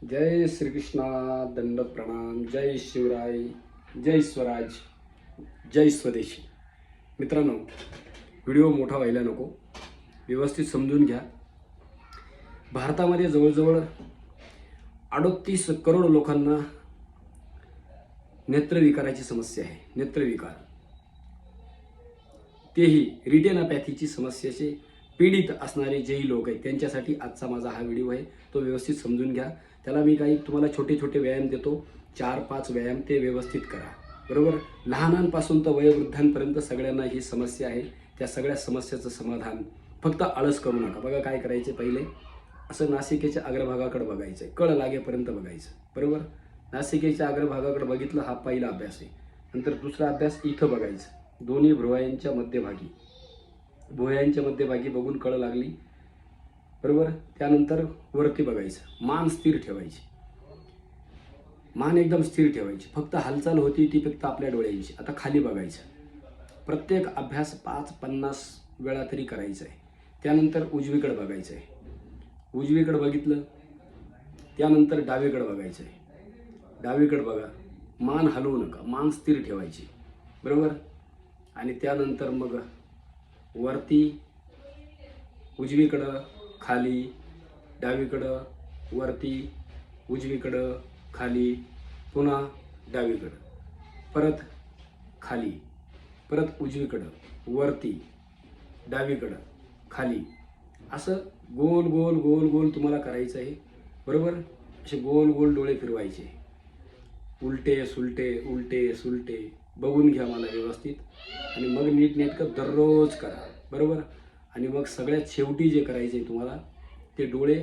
जय श्रीकृष्णा, दंड प्रणाम, जय शिवराय, जय स्वराज, जय स्वदेशी. मित्रांनो, व्हिडिओ मोठा व्हायला नको, व्यवस्थित समजून घ्या. भारतामध्ये जवळजवळ 38 करोड लोकांना नेत्रविकाराची समस्या आहे. नेत्रविकार, तेही रिटेनोपॅथीची समस्येचे पीडित असणारे जेही लोक आहेत त्यांच्यासाठी आजचा माझा हा व्हिडिओ आहे. तो व्यवस्थित समजून घ्या. त्याला मी काही तुम्हाला छोटे छोटे व्यायाम देतो, 4-5 व्यायाम ते व्यवस्थित करा. बरोबर. लहानांपासून तर वयोवृद्धांपर्यंत सगळ्यांना ही समस्या आहे. त्या सगळ्या समस्येचं समाधान, फक्त आळस करू नका. बघा काय करायचे, पहिले असं नासिकेच्या अग्रभागाकडे बघायचं, कळ लागेपर्यंत बघायचं. बरोबर. नासिकेच्या अग्रभागाकडे बघितलं, हा पहिला अभ्यास आहे. नंतर दुसरा अभ्यास इथं बघायचं, दोन्ही भुवयांच्या मध्यभागी, भुवयांच्या मध्यभागी बघून कळ लागली. बरोबर. त्यानंतर वरती बघायचं, मान स्थिर ठेवायची, मान एकदम स्थिर ठेवायची, फक्त हालचाल होती ती फक्त आपल्या डोळ्यांची. आता खाली बघायचं. प्रत्येक अभ्यास 5-50 वेळा तरी करायचा आहे. त्यानंतर उजवीकडे बघायचं आहे, उजवीकडे बघितलं, त्यानंतर डावीकडे बघायचं आहे, डावीकडे बघा, मान हलवू नका, मान स्थिर ठेवायची. बरोबर. आणि त्यानंतर मग वरती, उजवीकडं, खाली, डावीकडं, वरती, उजवीकडं, खाली, पुन्हा डावीकडं, परत खाली, परत उजवीकडं, वरती, डावीकडं, खाली, असं गोल गोल गोल गोल तुम्हाला करायचं आहे. बरोबर. असे गोल गोल डोळे फिरवायचे, उलटे सुलटे उलटे सुलटे बघून घ्या मला व्यवस्थित. आणि मग नीटनेटकं दररोज करा. बरोबर. आणि मग सगळ्यात शेवटी जे करायचे तुम्हाला, ते डोळे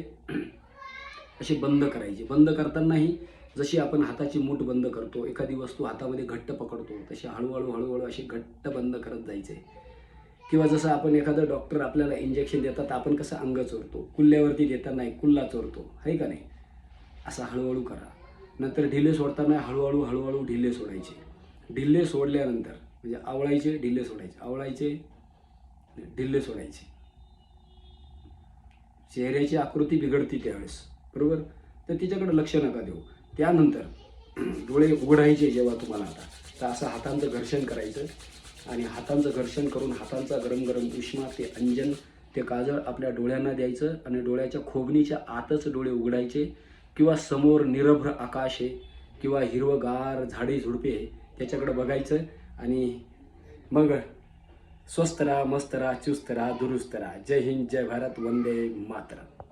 असे बंद करायचे. बंद करतानाही जशी आपण हाताची मूठ बंद करतो, एखादी वस्तू हातामध्ये घट्ट पकडतो, तशी हळूहळू हळूहळू अशी घट्ट बंद करत जायचे. किंवा जसं आपण एखादं डॉक्टर आपल्याला इंजेक्शन देतात, आपण कसं अंग चोरतो, कुल्ल्यावरती देताना नाही, कुल्ला चोरतो, आहे का नाही, असं हळूहळू करा. नंतर ढिले सोडताना हळूहळू हळूहळू ढिले सोडायचे. ढिले सोडल्यानंतर म्हणजे आवळायचे, ढिले सोडायचे, आवळायचे, ढिले सोडायचे. चेहऱ्याची आकृती बिघडती त्यावेळेस. बरोबर. तर तिच्याकडे लक्ष नका देऊ. त्यानंतर डोळे उघडायचे जेव्हा तुम्हाला, आता तर असं हातांचं घर्षण करायचं. आणि हातांचं घर्षण करून हातांचा गरम गरम उष्मा ते अंजन, ते काजळ आपल्या डोळ्यांना द्यायचं. आणि डोळ्याच्या खोबणीच्या आतच डोळे उघडायचे. किंवा समोर निरभ्र आकाश आहे किंवा हिरवगार झाडे झुडपे आहे, त्याच्याकडे बघायचं. आणि मग स्वस्त राहा, मस्त राहा, चुस्त राहा, दुरुस्त राहा. जय हिंद, जय भारत, वंदे मातरम.